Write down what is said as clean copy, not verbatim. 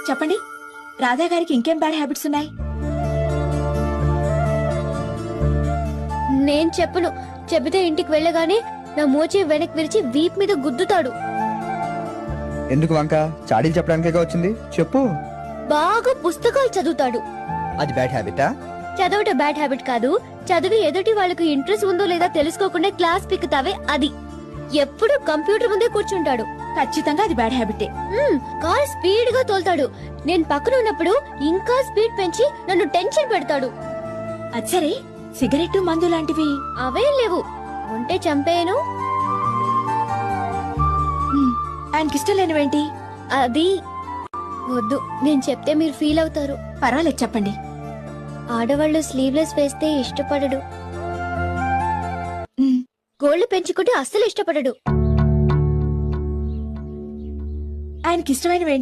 చెప్పండి, రాధా గారికి ఇంకేం బ్యాడ్ హ్యాబిట్స్ ఉన్నాయి? నేను చెప్పను. చెబితే ఇంటికి వెళ్ళగానే నా మోచే వెనక్కి విరిచి వీప్ మీద గుద్దుతాడు. ఎందుకు వంక? చాడీలు చెప్పడానికే వచ్చింది, చెప్పు. బాగా పుస్తకాలు చదువుతాడు. అది బ్యాడ్ హ్యాబిటా? చదవటం బ్యాడ్ హ్యాబిట్ కాదు. చదివి ఎదుటి వాళ్ళకి ఇంట్రెస్ట్ ఉందో లేదా తెలుసుకోకుండా క్లాస్ పిక్కుతావే అది. ఎప్పుడు కంప్యూటర్ ముందే కూర్చుంటాడు. ఖచ్చితంగా అది బ్యాడ్ హ్యాబిటే. కార్ స్పీడ్ గా తోలుతాడు. నేను పక్కన ఉన్నప్పుడు ఇంకా స్పీడ్ పెంచి నన్ను టెన్షన్ పెడతాడు. అచ్చరే, సిగరెట్ మందు లాంటివి అవేం లేవు. ఉంటే చంపేయను. ఆయనకిష్టం లేనివేంటి? అది వద్దు, నేను చెప్తే మీరు ఫీల్ అవుతారు. పర్వాలేదు, చెప్పండి. ఆడవాళ్ళు స్లీవ్లెస్ వేస్తే ఇష్టపడడు. గోళ్లు పెంచుకుంటే అస్సలు ఇష్టపడడు. ఆయనకిష్టమైనవేంటి?